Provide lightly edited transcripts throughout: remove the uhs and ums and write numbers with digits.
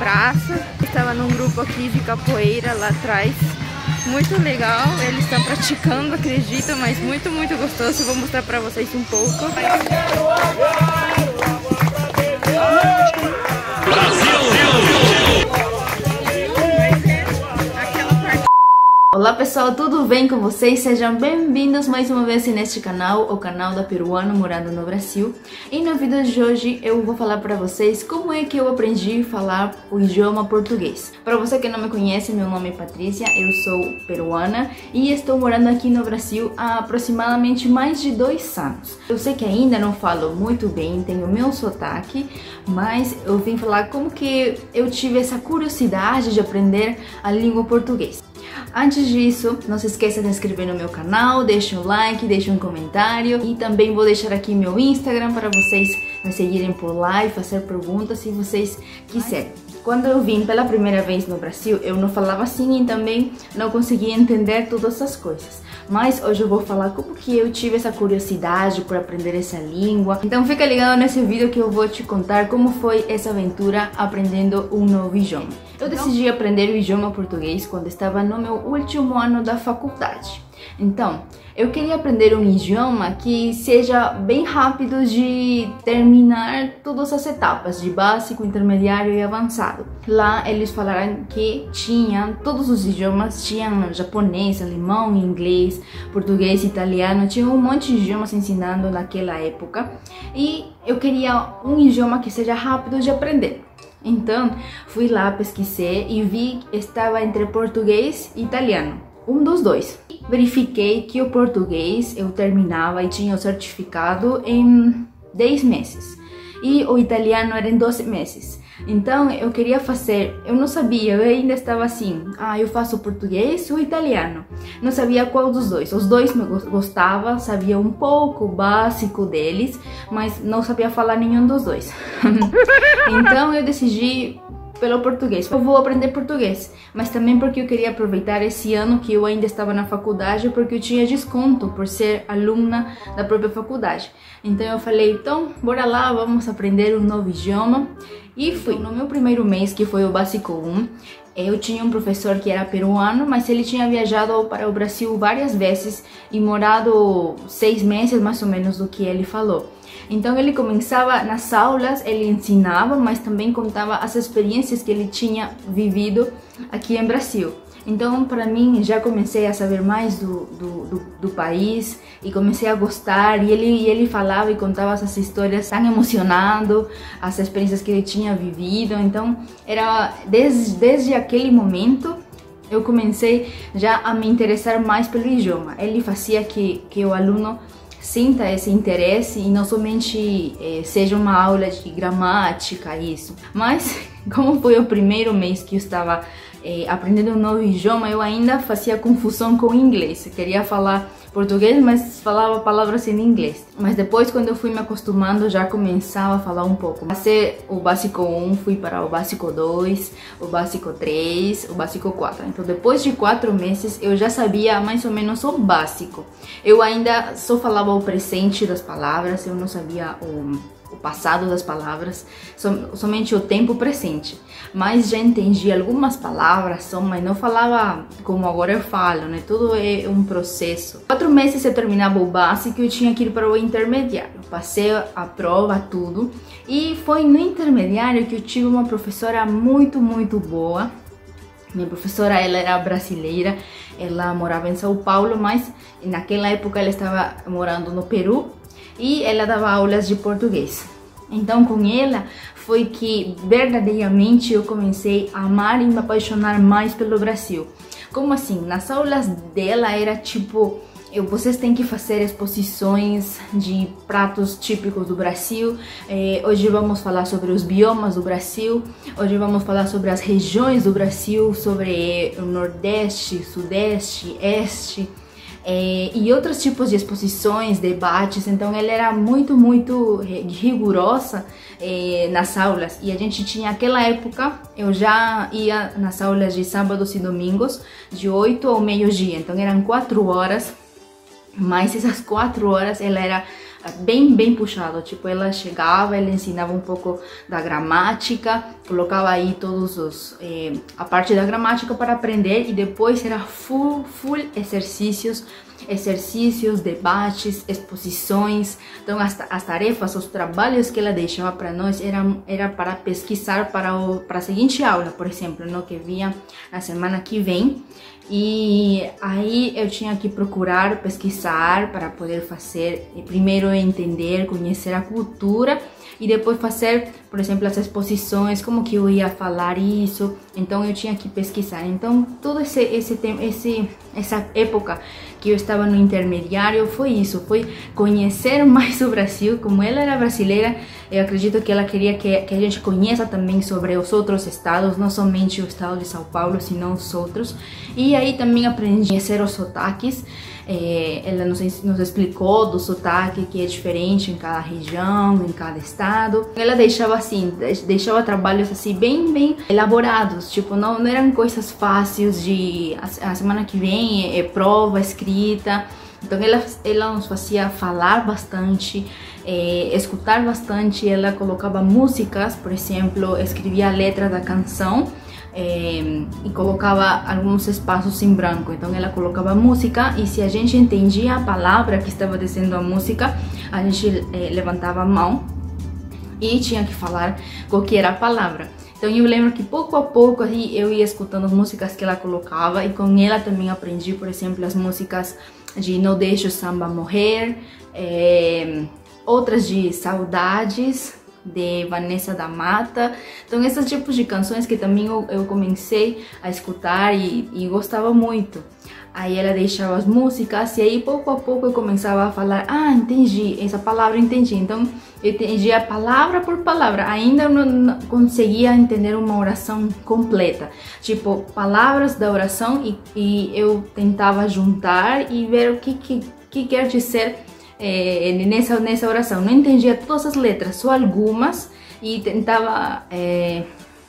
praça. Estava num grupo aqui de capoeira lá atrás. Muito legal, eles estão praticando, acredito, mas muito gostoso. Vou mostrar pra vocês um pouco. Olá pessoal, tudo bem com vocês? Sejam bem-vindos mais uma vez neste canal, o canal da peruana morando no Brasil. E no vídeo de hoje eu vou falar para vocês como é que eu aprendi a falar o idioma português. Para você que não me conhece, meu nome é Patrícia, eu sou peruana e estou morando aqui no Brasil há aproximadamente mais de 2 anos. Eu sei que ainda não falo muito bem, tenho meu sotaque, mas eu vim falar como que eu tive essa curiosidade de aprender a língua portuguesa. Antes disso, não se esqueça de se inscrever no meu canal, deixe um like, deixe um comentário e também vou deixar aqui meu Instagram para vocês me seguirem por lá e fazer perguntas se vocês quiserem. Quando eu vim pela primeira vez no Brasil, eu não falava assim e também não conseguia entender todas essas coisas. Mas hoje eu vou falar como que eu tive essa curiosidade por aprender essa língua. Então fica ligado nesse vídeo que eu vou te contar como foi essa aventura aprendendo um novo idioma. Eu decidi aprender o idioma português quando estava no meu último ano da faculdade. Então, eu queria aprender um idioma que seja bem rápido de terminar todas as etapas, de básico, intermediário e avançado. Lá eles falaram que todos os idiomas, tinham japonês, alemão, inglês, português, italiano, tinha um monte de idiomas ensinando naquela época. E eu queria um idioma que seja rápido de aprender. Então, fui lá, pesquisei e vi que estava entre português e italiano. Um dos dois. Verifiquei que o português eu terminava e tinha o certificado em 10 meses e o italiano era em 12 meses. Então eu queria fazer, eu não sabia, eu ainda estava assim, eu faço português ou italiano. Não sabia qual dos dois. Os dois me gostava, sabia um pouco o básico deles, mas não sabia falar nenhum dos dois. Então eu decidi pelo português. Eu vou aprender português, mas também porque eu queria aproveitar esse ano que eu ainda estava na faculdade, porque eu tinha desconto por ser aluna da própria faculdade. Então eu falei, então bora lá, vamos aprender um novo idioma. E fui. No meu primeiro mês, que foi o básico 1, eu tinha um professor que era peruano, mas ele tinha viajado para o Brasil várias vezes e morado 6 meses mais ou menos do que ele falou. Então ele começava nas aulas, ele ensinava, mas também contava as experiências que ele tinha vivido aqui em Brasil. Então para mim já comecei a saber mais do país e comecei a gostar, e ele falava e contava essas histórias tão emocionado, as experiências que ele tinha vivido. Então era desde aquele momento eu comecei já a me interessar mais pelo idioma. Ele fazia que o aluno sinta esse interesse e não somente seja uma aula de gramática, isso. Mas como foi o primeiro mês que eu estava aprendendo um novo idioma, eu ainda fazia confusão com o inglês. Eu queria falar português, mas falava palavras em inglês. Mas depois, quando eu fui me acostumando, já começava a falar um pouco. Passei o básico 1, fui para o básico 2, o básico 3, o básico 4. Então depois de 4 meses eu já sabia mais ou menos o básico. Eu ainda só falava o presente das palavras, eu não sabia o passado das palavras, somente o tempo presente. Mas já entendi algumas palavras, mas não falava como agora eu falo, né? Tudo é um processo. 4 meses eu terminava o básico e eu tinha que ir para o intermediário. Passei a prova, tudo. E foi no intermediário que eu tive uma professora muito boa. Minha professora, ela era brasileira, ela morava em São Paulo, mas naquela época ela estava morando no Peru. E ela dava aulas de português. Então com ela foi que verdadeiramente eu comecei a amar e me apaixonar mais pelo Brasil. Como assim? Nas aulas dela era tipo, vocês têm que fazer exposições de pratos típicos do Brasil. Hoje vamos falar sobre os biomas do Brasil. Hoje vamos falar sobre as regiões do Brasil, sobre o Nordeste, Sudeste, Este. E outros tipos de exposições, debates. Então ela era muito rigorosa nas aulas, e a gente tinha, naquela época eu já ia nas aulas de sábados e domingos de 8 ao meio-dia, então eram 4 horas, mas essas 4 horas ela era bem puxado, tipo, ela chegava, ela ensinava um pouco da gramática, colocava aí todos os, a parte da gramática para aprender, e depois era full exercícios, debates, exposições. Então as tarefas, os trabalhos que ela deixava para nós era para pesquisar para a seguinte aula, por exemplo, no que vinha na semana que vem. E aí eu tinha que procurar pesquisar para poder fazer, primeiro entender, conhecer a cultura, e depois fazer, por exemplo, as exposições, como que eu ia falar isso. Então eu tinha que pesquisar. Então toda essa época que eu estava no intermediário foi isso, foi conhecer mais o Brasil. Como ela era brasileira, eu acredito que ela queria que a gente conheça também sobre os outros estados, não somente o estado de São Paulo, senão os outros. E aí também aprendi a conhecer os sotaques. Ela nos explicou do sotaque, que é diferente em cada região, em cada estado. Ela deixava assim, deixava trabalhos assim bem elaborados, tipo, não eram coisas fáceis de a semana que vem é prova escrita. Então ela nos fazia falar bastante, escutar bastante. Ela colocava músicas, por exemplo, escrevia a letra da canção, e colocava alguns espaços em branco. Então ela colocava música, e se a gente entendia a palavra que estava dizendo a música, a gente levantava a mão e tinha que falar qual que era a palavra. Então eu lembro que pouco a pouco aí eu ia escutando as músicas que ela colocava, e com ela também aprendi, por exemplo, as músicas de Não Deixe o Samba Morrer, outras de Saudades, de Vanessa da Mata. Então esses tipos de canções que também eu comecei a escutar e gostava muito. Aí ela deixava as músicas, e aí pouco a pouco eu começava a falar, entendi, essa palavra entendi. Então eu entendia palavra por palavra, ainda não conseguia entender uma oração completa, tipo palavras da oração, e eu tentava juntar e ver o que quer dizer nessa oração. Não entendia todas as letras, só algumas, e tentava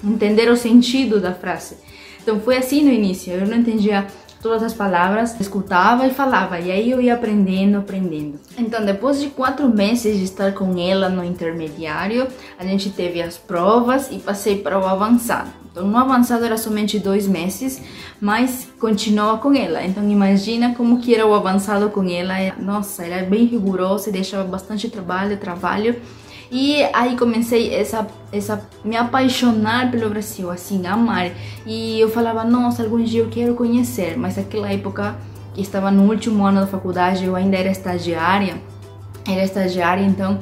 entender o sentido da frase. Então foi assim no início, eu não entendia todas as palavras, escutava e falava, e aí eu ia aprendendo. Então depois de 4 meses de estar com ela no intermediário, a gente teve as provas e passei para o avançado. Então no avançado era somente 2 meses, mas continuava com ela. Então imagina como que era o avançado com ela. Nossa, era bem rigorosa e deixava bastante trabalho. E aí comecei me apaixonar pelo Brasil, assim, amar. E eu falava, nossa, algum dia eu quero conhecer. Mas naquela época, que estava no último ano da faculdade, eu ainda era estagiária, então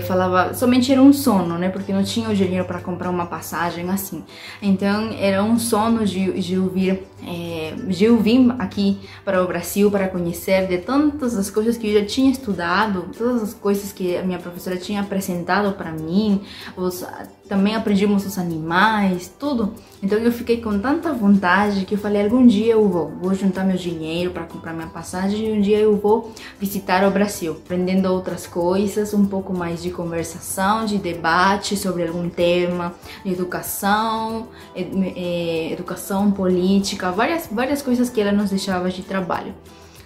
falava, somente era um sono, né, porque não tinha o dinheiro para comprar uma passagem assim. Então era um sono de eu vir aqui para o Brasil para conhecer de tantas as coisas que eu já tinha estudado, todas as coisas que a minha professora tinha apresentado para mim, também aprendimos os animais, tudo. Então eu fiquei com tanta vontade que eu falei, algum dia eu vou juntar meu dinheiro para comprar minha passagem, e um dia eu vou visitar o Brasil, aprendendo outras coisas, um pouco mais de conversação, de debate sobre algum tema, de educação, educação política, várias coisas que ela nos deixava de trabalho.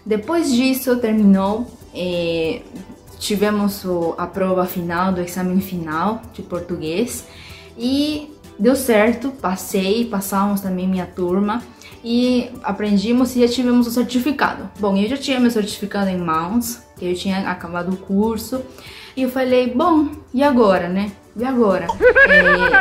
Depois disso terminou, tivemos a prova final do exame final de português e deu certo, passamos também minha turma e aprendimos e já tivemos o certificado. Bom, eu já tinha meu certificado em mãos, que eu tinha acabado o curso, e eu falei, bom, e agora, né? E agora?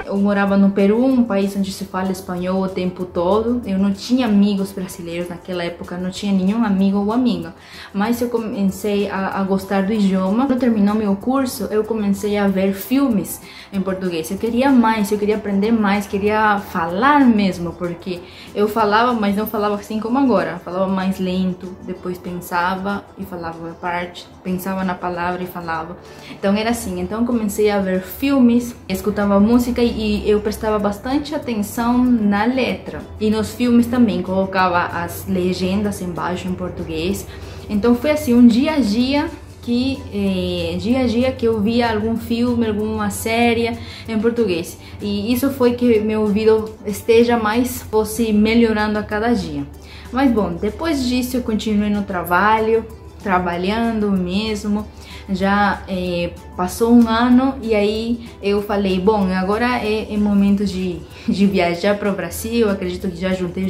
Eu morava no Peru, um país onde se fala espanhol o tempo todo. Eu não tinha amigos brasileiros naquela época, não tinha nenhum amigo ou amiga. Mas eu comecei a gostar do idioma. Quando terminou meu curso, eu comecei a ver filmes em português. Eu queria mais, eu queria aprender mais, queria falar mesmo, porque eu falava, mas não falava assim como agora. Eu falava mais lento, depois pensava e falava a parte, pensava na palavra e falava. Então era assim, então eu comecei a ver filmes, escutava música e eu prestava bastante atenção na letra. E nos filmes também colocava as legendas embaixo em português. Então foi assim, um dia a dia que eu via algum filme, alguma série em português. E isso foi que meu ouvido fosse melhorando a cada dia. Mas bom, depois disso eu continuei no trabalhando mesmo. já passou um ano e aí eu falei, bom, agora é momento de viajar para o Brasil. Eu acredito que já juntei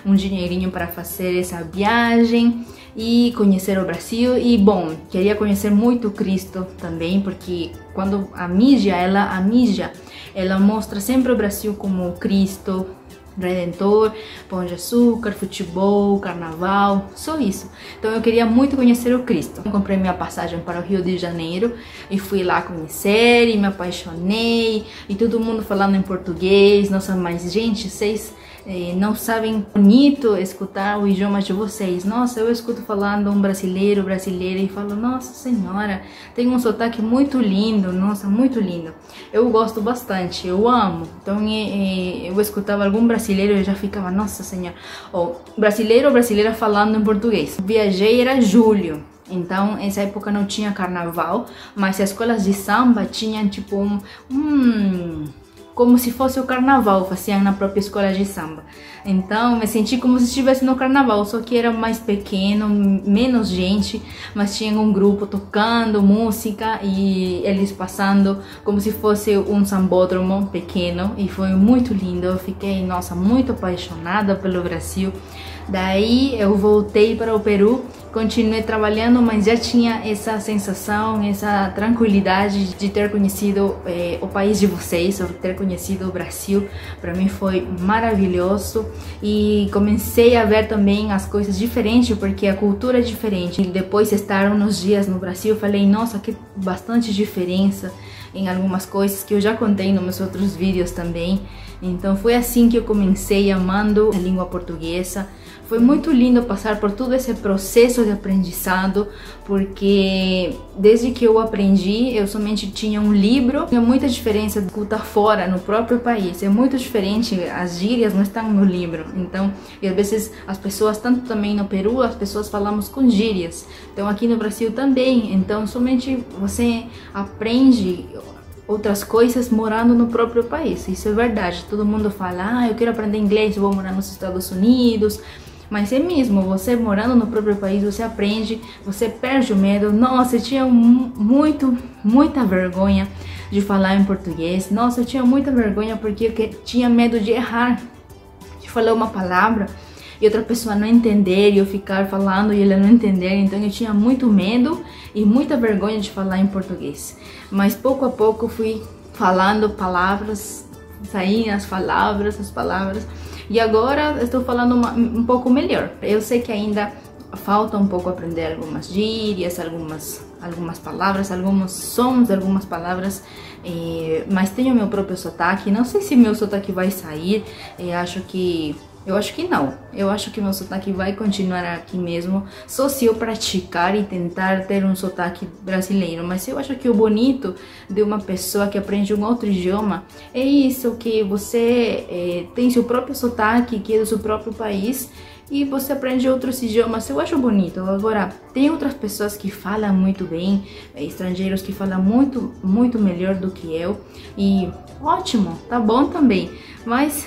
um dinheirinho para fazer essa viagem e conhecer o Brasil. E bom, queria conhecer muito Cristo também, porque quando a mídia ela mostra sempre o Brasil como Cristo Redentor, Pão de Açúcar, futebol, carnaval, só isso. Então eu queria muito conhecer o Cristo. Eu comprei minha passagem para o Rio de Janeiro e fui lá conhecer e me apaixonei, e todo mundo falando em português. Nossa, mas gente, vocês não sabem, bonito escutar o idioma de vocês. Nossa, eu escuto falando um brasileira e falo, nossa senhora, tem um sotaque muito lindo, nossa, muito lindo. Eu gosto bastante, eu amo. Então eu escutava algum brasileiro e eu já ficava, nossa senhora, brasileiro ou brasileira falando em português. Viajei, era julho. Então, nessa época não tinha carnaval, mas as escolas de samba tinham tipo como se fosse o carnaval, faziam na própria escola de samba. Então, me senti como se estivesse no carnaval, só que era mais pequeno, menos gente, mas tinha um grupo tocando música e eles passando como se fosse um sambódromo pequeno, e foi muito lindo. Eu fiquei, nossa, muito apaixonada pelo Brasil. Daí eu voltei para o Peru, continuei trabalhando, mas já tinha essa sensação, essa tranquilidade de ter conhecido o país de vocês, de ter conhecido o Brasil. Para mim foi maravilhoso, e comecei a ver também as coisas diferentes, porque a cultura é diferente. E depois de estar uns dias no Brasil, falei, nossa, que bastante diferença em algumas coisas que eu já contei nos meus outros vídeos também. Então foi assim que eu comecei amando a língua portuguesa. Foi muito lindo passar por todo esse processo de aprendizado, porque desde que eu aprendi, eu somente tinha um livro. Tinha muita diferença de escutar fora, no próprio país. É muito diferente, as gírias não estão no livro. Então, e às vezes as pessoas, tanto também no Peru, as pessoas falamos com gírias. Então aqui no Brasil também. Então somente você aprende outras coisas morando no próprio país. Isso é verdade. Todo mundo fala, eu quero aprender inglês, eu vou morar nos Estados Unidos. Mas é mesmo, você morando no próprio país, você aprende, você perde o medo. Nossa, eu tinha muita vergonha de falar em português. Nossa, eu tinha muita vergonha porque eu tinha medo de errar, de falar uma palavra e outra pessoa não entender, e eu ficar falando e ela não entender. Então eu tinha muito medo e muita vergonha de falar em português. Mas pouco a pouco fui falando palavras, saíam as palavras. E agora estou falando um pouco melhor. Eu sei que ainda falta um pouco aprender algumas gírias, algumas palavras, alguns sons de algumas palavras, mas tenho meu próprio sotaque. Não sei se meu sotaque vai sair, eu acho que não. Eu acho que meu sotaque vai continuar aqui mesmo, só se eu praticar e tentar ter um sotaque brasileiro. Mas eu acho que o bonito de uma pessoa que aprende um outro idioma é isso, que você tem seu próprio sotaque, que é do seu próprio país, e você aprende outros idiomas. Eu acho bonito. Agora, tem outras pessoas que falam muito bem, estrangeiros que falam muito melhor do que eu, e ótimo, tá bom também. Mas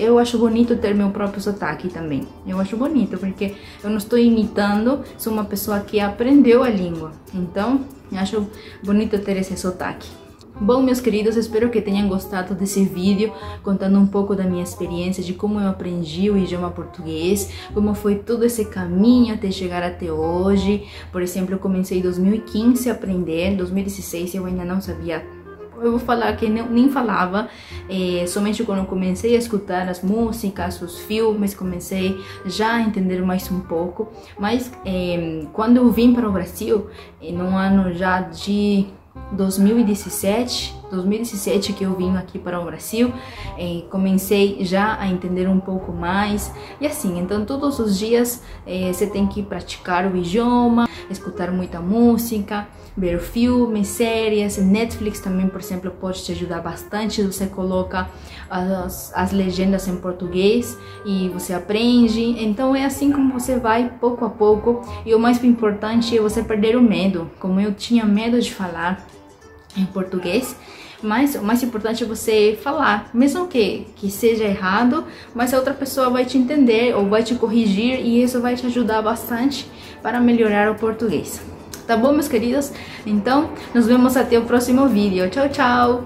eu acho bonito ter meu próprio sotaque também. Eu acho bonito, porque eu não estou imitando, sou uma pessoa que aprendeu a língua. Então, eu acho bonito ter esse sotaque. Bom, meus queridos, espero que tenham gostado desse vídeo, contando um pouco da minha experiência, de como eu aprendi o idioma português, como foi todo esse caminho até chegar até hoje. Por exemplo, eu comecei em 2015 a aprender, em 2016 eu ainda não sabia. Eu vou falar que nem falava, somente quando eu comecei a escutar as músicas, os filmes, comecei já a entender mais um pouco. Mas quando eu vim para o Brasil, no ano já de 2017 que eu vim aqui para o Brasil, comecei já a entender um pouco mais. E assim, então todos os dias você tem que praticar o idioma, escutar muita música, ver filmes, séries. Netflix também, por exemplo, pode te ajudar bastante. Você coloca as legendas em português e você aprende. Então é assim como você vai pouco a pouco. E o mais importante é você perder o medo. Como eu tinha medo de falar em português, mas o mais importante é você falar, mesmo que seja errado, mas a outra pessoa vai te entender ou vai te corrigir, e isso vai te ajudar bastante para melhorar o português. tá bom, meus queridos? Então, nos vemos até o próximo vídeo. Tchau, tchau!